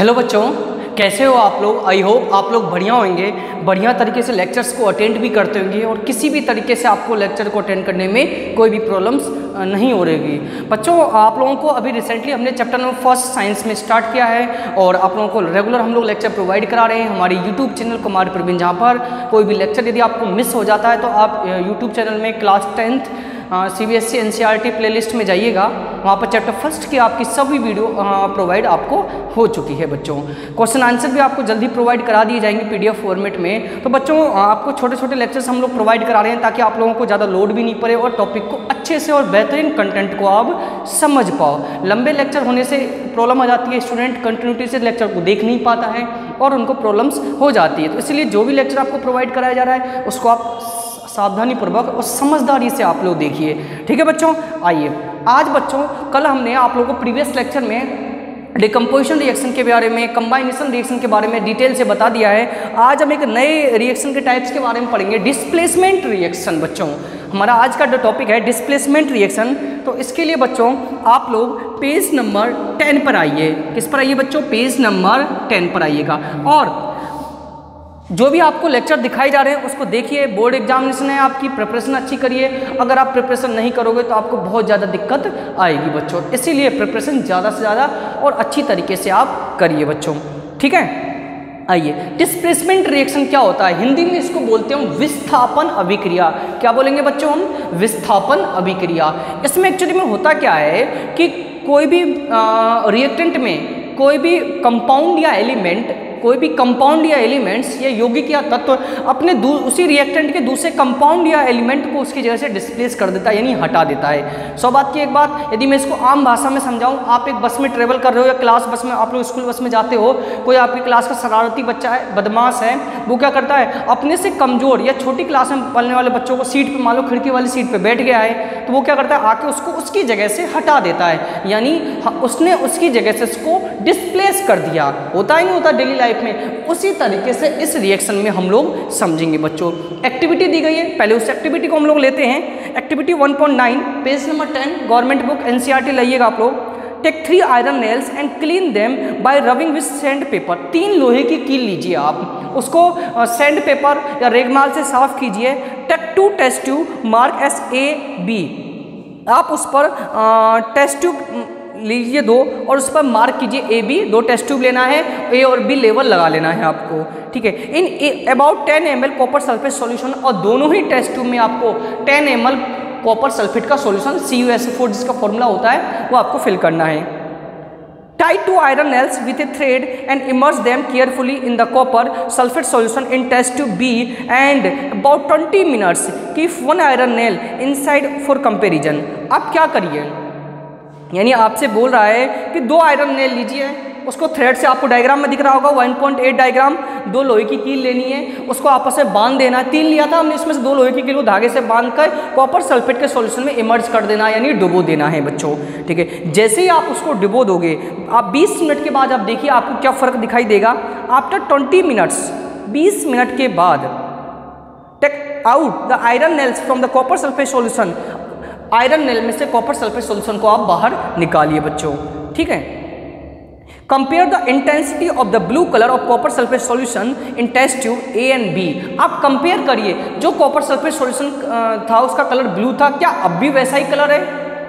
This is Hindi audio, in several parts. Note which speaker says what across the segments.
Speaker 1: हेलो बच्चों, कैसे हो आप लोग। आई होप आप लोग बढ़िया होंगे, बढ़िया तरीके से लेक्चर्स को अटेंड भी करते होंगे और किसी भी तरीके से आपको लेक्चर को अटेंड करने में कोई भी प्रॉब्लम्स नहीं हो रहेगी। बच्चों, आप लोगों को अभी रिसेंटली हमने चैप्टर नंबर 1 साइंस में स्टार्ट किया है और आप लोगों को रेगुलर हम लोग लेक्चर प्रोवाइड करा रहे हैं हमारे यूट्यूब चैनल कुमार प्रवीण। जहाँ पर कोई भी लेक्चर यदि आपको मिस हो जाता है तो आप यूट्यूब चैनल में class 10th CBSE NCERT playlist में जाइएगा, वहाँ पर चैप्टर 1 की आपकी सभी वीडियो प्रोवाइड आपको हो चुकी है। बच्चों, क्वेश्चन आंसर भी आपको जल्दी प्रोवाइड करा दिए जाएंगे PDF फॉर्मेट में। तो बच्चों, आपको छोटे छोटे लेक्चर्स हम लोग प्रोवाइड करा रहे हैं ताकि आप लोगों को ज़्यादा लोड भी नहीं पड़े और टॉपिक को अच्छे से और बेहतरीन कंटेंट को आप समझ पाओ। लंबे लेक्चर होने से प्रॉब्लम आ जाती है, स्टूडेंट कंटिन्यूटी से लेक्चर को देख नहीं पाता है और उनको प्रॉब्लम्स हो जाती है। तो इसलिए जो भी लेक्चर आपको प्रोवाइड कराया जा रहा है उसको आप सावधानी पूर्वक और समझदारी से आप लोग देखिए, ठीक है बच्चों। आइए, आज बच्चों कल हमने आप लोगों को प्रीवियस लेक्चर में डिकम्पोजिशन रिएक्शन के बारे में, कंबाइनेशन रिएक्शन के बारे में डिटेल से बता दिया है। आज हम एक नए रिएक्शन के टाइप्स के बारे में पढ़ेंगे, डिस्प्लेसमेंट रिएक्शन। बच्चों, हमारा आज का जो टॉपिक है डिस्प्लेसमेंट रिएक्शन। तो इसके लिए बच्चों आप लोग पेज नंबर 10 पर आइए। किस पर आइए बच्चों? पेज नंबर 10 पर आइएगा और जो भी आपको लेक्चर दिखाए जा रहे हैं उसको देखिए। बोर्ड एग्जामिनेशन है, आपकी प्रिपरेशन अच्छी करिए। अगर आप प्रिपरेशन नहीं करोगे तो आपको बहुत ज़्यादा दिक्कत आएगी बच्चों, इसीलिए प्रिपरेशन ज़्यादा से ज़्यादा और अच्छी तरीके से आप करिए बच्चों, ठीक है। आइए, डिस्प्लेसमेंट रिएक्शन क्या होता है? हिंदी में इसको बोलते हैं विस्थापन अभिक्रिया। क्या बोलेंगे बच्चों हम? विस्थापन अभिक्रिया। इसमें एक्चुअली में होता क्या है कि कोई भी रिएक्टेंट में कोई भी कंपाउंड या एलिमेंट्स या यौगिक या तत्व अपने उसी रिएक्टेंट के दूसरे कंपाउंड या एलिमेंट को उसकी जगह से डिस्प्लेस कर देता है, यानी हटा देता है। सौ बात की एक बात, यदि मैं इसको आम भाषा में समझाऊं, आप एक बस में ट्रेवल कर रहे हो या क्लास बस में, आप लोग स्कूल बस में जाते हो, कोई आपकी क्लास का शरारती बच्चा है, बदमाश है, वो क्या करता है अपने से कमजोर या छोटी क्लास में पढ़ने वाले बच्चों को सीट पर, मान लो खिड़की वाली सीट पर बैठ गया है, तो वो क्या करता है आके उसको उसकी जगह से हटा देता है, यानी उसने उसकी जगह से उसको डिस्प्लेस कर दिया। होता ही नहीं होता डेली लाइफ में। उसी तरीके से इस रिएक्शन में हम लोग समझेंगे बच्चों। एक्टिविटी दी गई है, पहले उस एक्टिविटी को हम लोग लेते हैं। Activity 1.9 page number 10 government book NCERT लाइएगा आप लोग। Take 3 iron nails and clean them by rubbing with sand paper. 3 लोहे की कील लीजिए आप, उसको सैंड पेपर या रेगमाल से साफ कीजिए। Take 2 test tube mark SAB। आप उस पर टेस्ट ट्यूब लीजिए 2 और उस पर मार्क कीजिए AB। 2 टेस्ट ट्यूब लेना है, A और B लेवल लगा लेना है आपको, ठीक है। In about 10 ml copper sulphate solution, और दोनों ही टेस्ट ट्यूब में आपको 10 ml कॉपर सल्फेट का सॉल्यूशन CuSO4 जिसका फॉर्मूला होता है वो आपको फिल करना है। Tie 2 iron nails with a thread and immerse them carefully in the copper sulphate solution in test tube B and about 20 minutes keep 1 iron nail inside for comparison. आप क्या करिए, यानी आपसे बोल रहा है कि 2 आयरन नेल लीजिए, उसको थ्रेड से, आपको डायग्राम में दिख रहा होगा 1.8 डायग्राम, 2 लोहे की कील लेनी है, उसको आपस में बांध देना है। 3 लिया था हमने, इसमें से 2 लोहे की कील को धागे से बांध कर कॉपर सल्फेट के सॉल्यूशन में इमर्ज कर देना है, यानी डुबो देना है बच्चों, ठीक है। जैसे ही आप उसको डुबो दोगे, आप 20 मिनट के बाद आप देखिए आपको क्या फ़र्क दिखाई देगा। आफ्टर 20 मिनट्स, 20 मिनट के बाद, take out the iron nails from the copper sulphate solution. Iron nail में से कॉपर सल्फेट सॉल्यूशन को आप बाहर निकालिए बच्चों, ठीक है। Compare the intensity of the blue colour of copper sulphate solution in test tube A and B। आप कंपेयर करिए, जो कॉपर सल्फेट सॉल्यूशन था उसका कलर ब्लू था, क्या अब भी वैसा ही कलर है?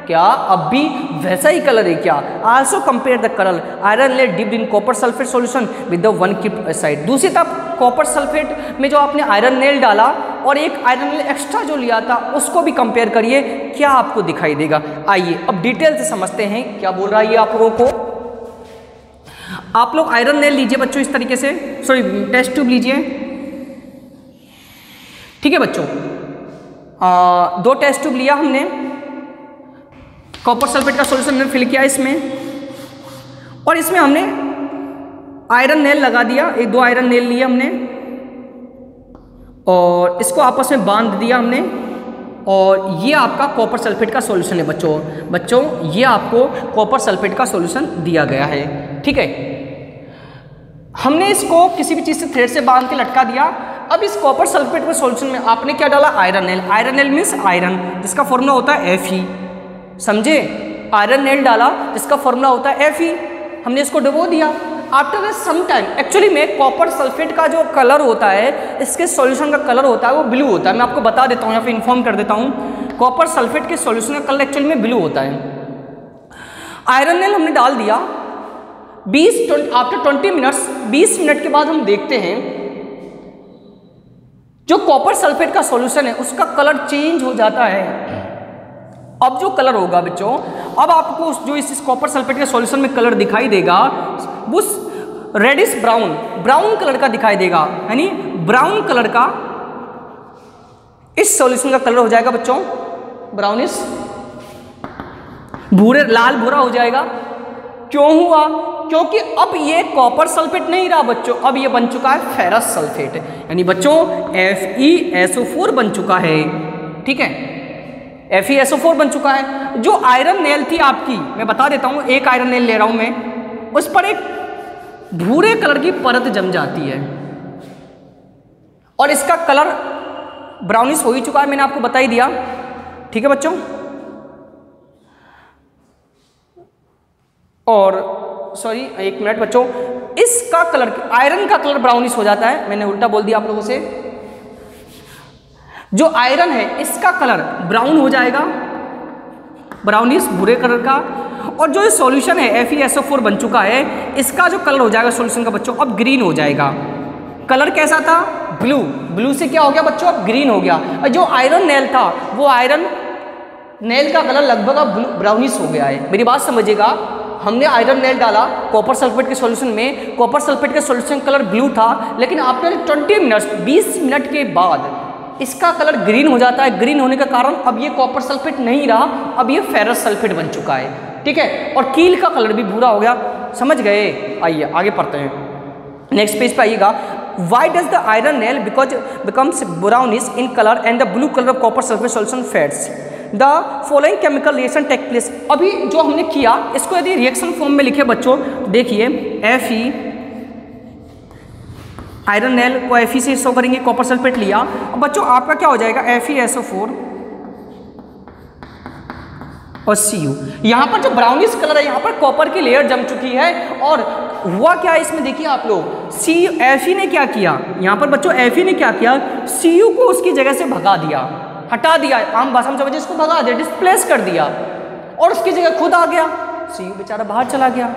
Speaker 1: क्या अब भी वैसा ही कलर है क्या? Also compare the colour iron nail dipped in copper sulphate solution with the 1 keeped aside. दूसरी तरफ कॉपर सल्फेट में जो आपने आयरन नेल डाला और एक आयरन नेल एक्स्ट्रा जो लिया था उसको भी कंपेयर करिए, क्या आपको दिखाई देगा। आइए अब डिटेल से समझते हैं क्या बोल रहा है ये आप लोगों को। आप लोग आयरन नेल लीजिए बच्चों इस तरीके से, सॉरी टेस्ट ट्यूब लीजिए, ठीक है बच्चों। 2 टेस्ट ट्यूब लिया हमने, कॉपर सल्फेट का सॉल्यूशन हमने फिल किया इसमें, और इसमें हमने आयरन नेल लगा दिया। 2 आयरन नेल लिए हमने और इसको आपस में बांध दिया हमने, और ये आपका कॉपर सल्फेट का सॉल्यूशन है बच्चों। ये आपको कॉपर सल्फेट का सॉल्यूशन दिया गया है, ठीक है। हमने इसको किसी भी चीज़ से थ्रेड से बांध के लटका दिया। अब इस कॉपर सल्फेट के सॉल्यूशन में आपने क्या डाला? Iron nail. Iron nail means iron, जिसका फॉर्मूला होता है Fe, समझे। आयरन नेल डाला जिसका फॉर्मूला होता है Fe। हमने इसको डुबो दिया। आफ्टर सम टाइम एक्चुअली में कॉपर सल्फेट का जो कलर होता है, इसके सॉल्यूशन का कलर होता है वो ब्लू होता है। मैं आपको बता देता हूँ, यहाँ पे इन्फॉर्म कर देता हूँ, कॉपर सल्फेट के सॉल्यूशन का कलर एक्चुअली में ब्लू होता है। आयरन नेल हमने डाल दिया, आफ्टर 20 मिनट्स, 20 मिनट के बाद हम देखते हैं जो कॉपर सल्फेट का सॉल्यूशन है उसका कलर चेंज हो जाता है। अब जो कलर होगा बच्चों, अब आपको जो इस कॉपर सल्फेट के सॉल्यूशन में कलर दिखाई देगा वो रेडिश ब्राउन कलर का दिखाई देगा, यानी ब्राउन कलर का इस सॉल्यूशन का कलर हो जाएगा बच्चों ब्राउनिश, भूरे लाल भूरा हो जाएगा। क्यों हुआ? क्योंकि अब ये कॉपर सल्फेट नहीं रहा बच्चों, अब ये बन चुका है फेरस सल्फेट, यानी बच्चों FeSO4 बन चुका है। ठीक है, FeSO4 बन चुका है। जो आयरन नेल थी आपकी, मैं बता देता हूं, एक आयरन नेल ले रहा हूं मैं, उस पर एक भूरे कलर की परत जम जाती है और इसका कलर ब्राउनिश हो ही चुका है, मैंने आपको बता ही दिया। ठीक है बच्चों, और सॉरी एक मिनट बच्चों, इसका कलर आयरन का कलर ब्राउनिश हो जाता है, मैंने उल्टा बोल दिया आप लोगों से। जो आयरन है इसका कलर ब्राउन हो जाएगा, ब्राउनिश भूरे कलर का, और जो सॉल्यूशन है FeSO4 बन चुका है, इसका जो कलर हो जाएगा सॉल्यूशन का बच्चों अब ग्रीन हो जाएगा। कलर कैसा था? ब्लू से क्या हो गया बच्चों अब ग्रीन हो गया। और जो आयरन नेल था वो आयरन नेल का कलर लगभग अब ब्राउनिश हो गया है। मेरी बात समझिएगा, हमने आयरन नेल डाला कॉपर सल्फेट के सॉल्यूशन में, कॉपर सल्फेट के सॉल्यूशन कलर ब्लू था, लेकिन आफ्टर 20 मिनट्स 20 मिनट के बाद इसका कलर ग्रीन हो जाता है। ग्रीन होने का कारण अब ये कॉपर सल्फेट नहीं रहा, अब ये फेरस सल्फेट बन चुका है। ठीक है, और कील का कलर भी भूरा हो गया। समझ गए? आइए आगे पढ़ते हैं, नेक्स्ट पेज पे आइएगा। Why does the iron nail becomes brownish in color and the blue color of copper sulfate solution fades? The following chemical reaction take place. अभी जो हमने किया इसको यदि रिएक्शन फॉर्म में लिखे बच्चों, देखिए Fe आयरन नेल को Fe से शो करेंगे, कॉपर सल्फेट लिया। अब बच्चों आपका क्या हो जाएगा FeSO4 और Cu। यहाँ पर जो ब्राउनिश कलर है, यहाँ पर कॉपर की लेयर जम चुकी है। और हुआ क्या है इसमें देखिए आप लोग, Fe ने क्या किया यहाँ पर बच्चों, Fe ने क्या किया, Cu को उसकी जगह से भगा दिया, हटा दिया, आम भाषा में समझिए इसको भगा दिया, डिस्प्लेस कर दिया, और उसकी जगह खुद आ गया। Cu बेचारा बाहर चला गया।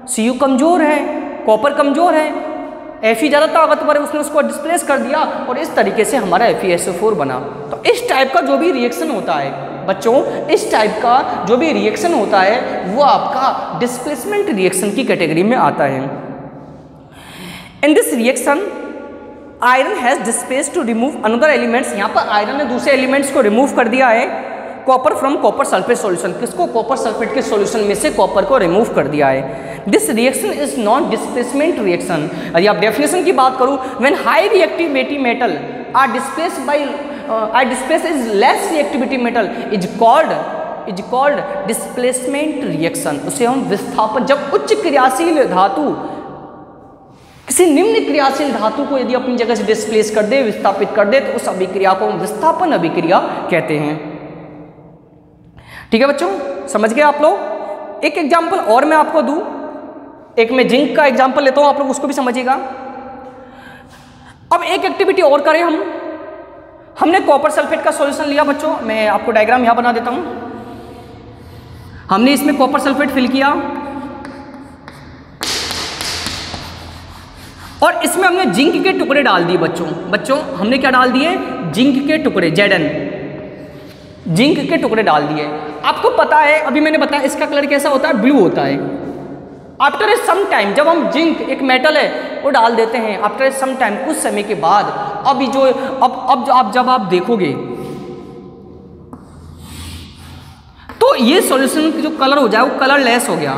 Speaker 1: Cu कमजोर है, कॉपर कमजोर है, Fe ज़्यादा ताकतवर है, उसने उसको डिस्प्लेस कर दिया और इस तरीके से हमारा FeSO4 बना। तो इस टाइप का जो भी रिएक्शन होता है बच्चों, इस टाइप का जो भी रिएक्शन होता है वो आपका डिस्प्लेसमेंट रिएक्शन की कैटेगरी में आता है। In this reaction iron has displaced to remove another elements. यहाँ पर आयरन ने दूसरे एलिमेंट्स को रिमूव कर दिया है, copper from copper sulphate solution. किसको? कॉपर सल्फेट के सॉल्यूशन में से कॉपर को रिमूव कर दिया है। This reaction is non displacement reaction. यदि आप डेफिनेशन की बात करूं, when high reactivity metal are displaced by displace is less reactivity metal is called displacement reaction. उसे हम विस्थापन, जब उच्च क्रियाशील धातु किसी निम्न क्रियाशील धातु को यदि अपनी जगह से डिस्प्लेस कर दे, विस्थापित कर दे, तो उस अभिक्रिया को हम विस्थापन अभिक्रिया कहते हैं। ठीक है बच्चों, समझ गए आप लोग? एक एग्जाम्पल और मैं आपको दूं, एक मैं जिंक का एग्जाम्पल लेता हूं, आप लोग उसको भी समझिएगा। अब एक एक्टिविटी और करें हम, हमने कॉपर सल्फेट का सॉल्यूशन लिया बच्चों, मैं आपको डायग्राम यहां बना देता हूं। हमने इसमें कॉपर सल्फेट फिल किया और इसमें हमने जिंक के टुकड़े डाल दिए बच्चों हमने क्या डाल दिए? जिंक के टुकड़े, Zn जिंक के टुकड़े डाल दिए। आपको पता है, अभी मैंने बताया इसका कलर कैसा होता है, ब्लू होता है। आफ्टर ए सम टाइम, जब हम जिंक एक मेटल है वो डाल देते हैं, आफ्टर ए सम टाइम, कुछ समय के बाद, अभी जो जब आप देखोगे तो ये सॉल्यूशन जो कलर हो जाए वो कलरलेस हो गया,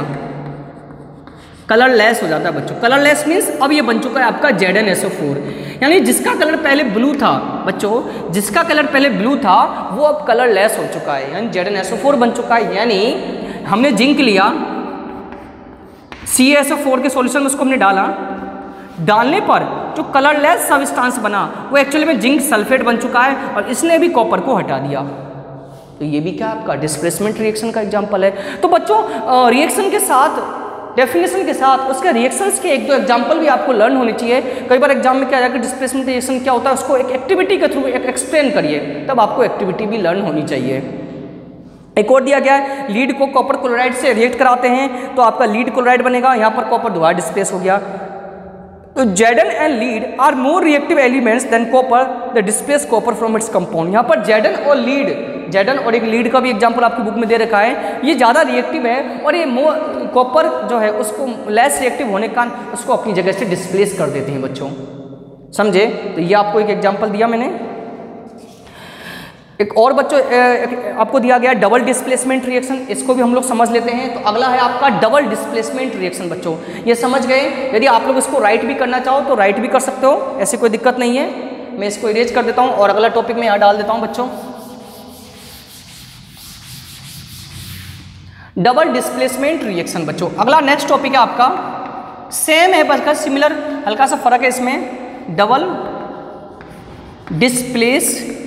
Speaker 1: कलरलेस हो जाता है बच्चों। कलरलेस मीन्स अब ये बन चुका है आपका ZnSO4, यानी जिसका कलर पहले ब्लू था बच्चों, जिसका कलर पहले ब्लू था वो अब कलरलेस हो चुका है, यानी ZnSO4 बन चुका है। यानी हमने जिंक लिया, CaSO4 के सॉल्यूशन में उसको हमने डाला, डालने पर जो कलरलेस सब्सटेंस बना वो एक्चुअली में जिंक सल्फेट बन चुका है और इसने भी कॉपर को हटा दिया। तो ये भी क्या आपका डिस्प्लेसमेंट रिएक्शन का एग्जांपल है। तो बच्चों रिएक्शन के साथ डेफिनेशन के साथ उसके रिएक्शंस के एक दो एग्जांपल भी आपको लर्न होनी चाहिए। कई बार एग्जाम में क्या आएगा कि डिस्प्लेसमेंट रिएक्शन क्या होता है, उसको एक एक्टिविटी के थ्रू एक्सप्लेन करिए, तब आपको एक्टिविटी भी लर्न होनी चाहिए। एक और दिया गया है, लीड को कॉपर क्लोराइड से रिएक्ट कराते हैं तो आपका लीड क्लोराइड बनेगा, यहाँ पर कॉपर दोबारा डिस्प्लेस हो गया। तो Zn and lead are more reactive elements than copper, the displace copper from its compound. यहाँ पर Zn और लीड, Zn और एक लीड का भी एग्जांपल आपकी बुक में दे रखा है, ये ज़्यादा रिएक्टिव है और ये कॉपर जो है उसको लेस रिएक्टिव होने का उसको अपनी जगह से डिस्प्लेस कर देते हैं बच्चों, समझे। तो ये आपको एक एग्जाम्पल दिया मैंने। एक और बच्चों आपको दिया गया डबल डिस्प्लेसमेंट रिएक्शन, इसको भी हम लोग समझ लेते हैं। तो अगला है आपका डबल डिस्प्लेसमेंट रिएक्शन। बच्चों ये समझ गए, यदि आप लोग इसको राइट भी करना चाहो तो राइट भी कर सकते हो, ऐसी कोई दिक्कत नहीं है। मैं इसको इरेज कर देता हूँ और अगला टॉपिक मैं यहाँ डाल देता हूँ बच्चों। डबल डिस्प्लेसमेंट रिएक्शन बच्चों, अगला नेक्स्ट टॉपिक है आपका, सेम है बस सिमिलर, हल्का सा फर्क है इसमें। डबल डिस्प्लेसमेंट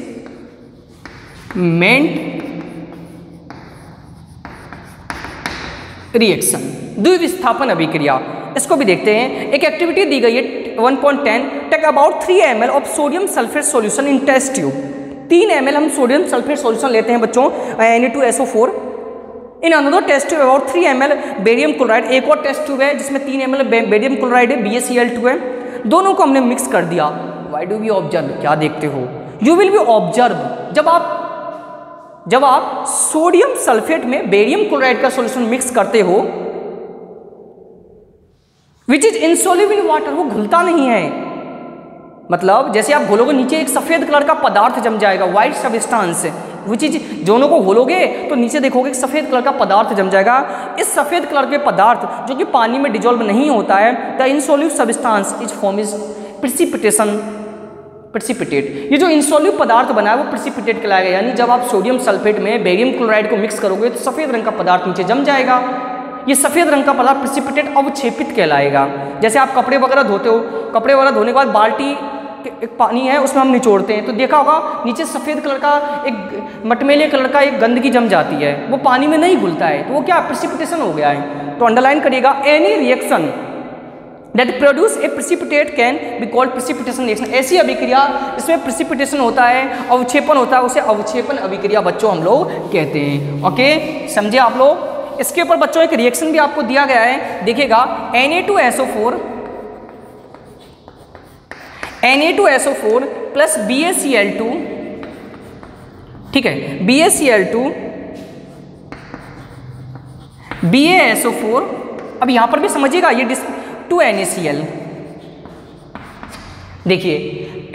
Speaker 1: रिएक्शन, द्विविस्थापन अभिक्रिया, इसको भी देखते हैं। एक एक्टिविटी दी गई है 1.10, take about 3 ml of sodium sulphate solution in test tube. 3 ml हम सोडियम सल्फेट सॉल्यूशन लेते हैं बच्चों, Na2SO4। In another test tube about 3 ml barium chloride, एक और टेस्ट ट्यूब है जिसमें 3 ml बेरियम क्लोराइड है, BaCl2 है। दोनों को हमने मिक्स कर दिया। वाई डू वी ऑब्जर्व, क्या देखते हो, यू विल बी ऑब्जर्व, जब आप सोडियम सल्फेट में बेरियम क्लोराइड का सॉल्यूशन मिक्स करते हो, which is insoluble in water, वो घुलता नहीं है। मतलब जैसे आप घोलोगे नीचे एक सफेद कलर का पदार्थ जम जाएगा, व्हाइट सब्सटेंस, विच इज, दोनों को घोलोगे तो नीचे देखोगे सफेद कलर का पदार्थ जम जाएगा। इस सफेद कलर के पदार्थ जो कि पानी में डिजोल्व नहीं होता है, the insoluble substance is form is precipitation, precipitate. ये जो इंसॉल्युबल पदार्थ बना है वो प्रिसिपिटेट कहलाएगा। यानी जब आप सोडियम सल्फेट में बेरियम क्लोराइड को मिक्स करोगे तो सफ़ेद रंग का पदार्थ नीचे जम जाएगा। ये सफ़ेद रंग का पदार्थ प्रिसिपिटेट अवक्षेपित कहलाएगा। जैसे आप कपड़े वगैरह धोते हो, कपड़े वगैरह धोने के बाद बाल्टी एक पानी है उसमें हम निचोड़ते हैं तो देखा होगा नीचे सफ़ेद कलर का एक मटमेले कलर का एक गंदगी जम जाती है, वो पानी में नहीं घुलता है, तो वो क्या प्रिसिपिटेशन हो गया है। तो अंडरलाइन करिएगा, any reaction that produce a precipitate can be called precipitation reaction। ऐसी अभिक्रिया इसमें प्रिसिपिटेशन होता है, अवक्षेपण होता है, उसे अवक्षेपण अभिक्रिया बच्चों हम लोग कहते हैं। ओके, समझे आप लोग। इसके ऊपर बच्चों एक रिएक्शन भी आपको दिया गया है, देखिएगा Na2SO4 प्लस BaCl2, ठीक है, BaCl2 BaSO4। अब यहां पर भी समझिएगा ये 2NaCl, देखिए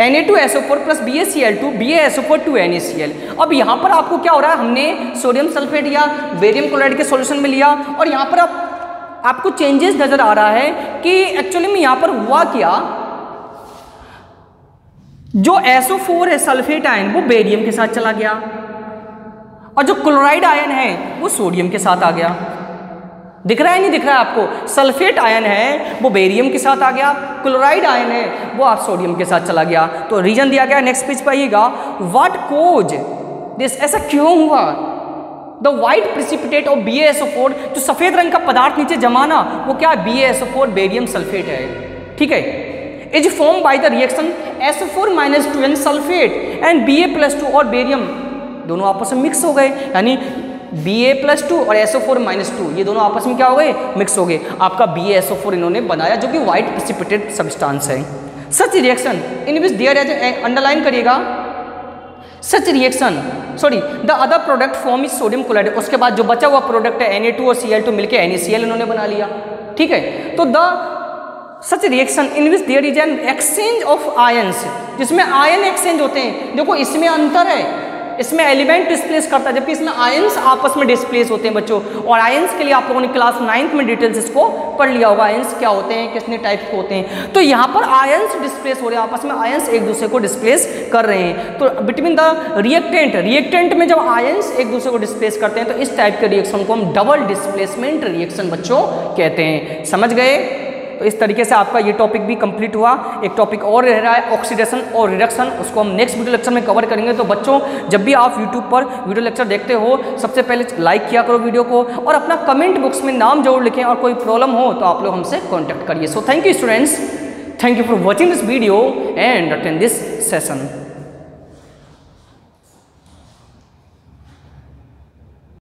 Speaker 1: Na2SO4 plus BaCl2 BaSO4 2NaCl। अब यहाँ पर आपको क्या हो रहा है, हमने सोडियम सल्फेट या बेरियम क्लोराइड के सॉल्यूशन में लिया और यहाँ पर आपको चेंजेस नजर आ रहा है कि एक्चुअली में यहाँ पर हुआ क्या, जो SO4 है सल्फेट आयन वो बेरियम के साथ चला गया और जो क्लोराइड आयन है वो सोडियम के साथ आ गया। दिख रहा है नहीं दिख रहा है आपको, सल्फेट आयन है वो बेरियम के साथ आ गया, क्लोराइड आयन है वो आप सोडियम के साथ चला गया। तो रीजन दिया गया, नेक्स्ट पेज पर आइएगा, व्हाट कोज दिस, ऐसा क्यों हुआ, the white precipitate of BaSO4, जो सफेद रंग का पदार्थ नीचे जमाना वो क्या है, BaSO4 बेरियम सल्फेट है, ठीक है, is form by the reaction SO4-2N sulphate and Ba+2 और बेरियम दोनों आपस में मिक्स हो गए, यानी Ba+2 और SO4-2 ये दोनों आपस में क्या हो गए, मिक्स हो गए। आपका BaSO4 इन्होंने बनाया जो कि व्हाइट प्रिसिपिटेट सब्सटेंस है। Such reaction in which there as, underline करिएगा, such reaction sorry the other product form is sodium chloride, उसके बाद जो बचा हुआ प्रोडक्ट है Na2 और Cl2 मिलकर NaCl इन्होंने बना लिया, ठीक है। तो the such reaction in which there is an exchange of ions, जिसमें आयन एक्सचेंज होते हैं। देखो इसमें अंतर है, इसमें एलिमेंट डिस्प्लेस करता है जबकि इसमें आयंस आपस में डिस्प्लेस होते हैं बच्चों। और आयंस के लिए आप लोगों ने क्लास 9th में डिटेल्स इसको पढ़ लिया होगा, आयंस क्या होते हैं, कितने टाइप के होते हैं। तो यहाँ पर आयंस डिस्प्लेस हो रहे हैं, आपस में आयंस एक दूसरे को डिस्प्लेस कर रहे हैं। तो बिटवीन द रिएक्टेंट में जब आयंस एक दूसरे को डिस्प्लेस करते हैं तो इस टाइप के रिएक्शन को हम डबल डिस्प्लेसमेंट रिएक्शन बच्चों कहते हैं, समझ गए। तो तो इस तरीके से आपका ये टॉपिक भी कंप्लीट हुआ। एक टॉपिक और रह रहा है ऑक्सीडेशन और रिडक्शन, उसको हम नेक्स्ट वीडियो लेक्चर में कवर करेंगे। तो बच्चों जब भी आप यूट्यूब पर वीडियो लेक्चर देखते हो सबसे पहले लाइक किया करो वीडियो को और अपना कमेंट बॉक्स में नाम जरूर लिखें, और कोई प्रॉब्लम हो तो आप लोग हमसे कॉन्टैक्ट करिए। So thank you students, thank you for watching this video and attend this session.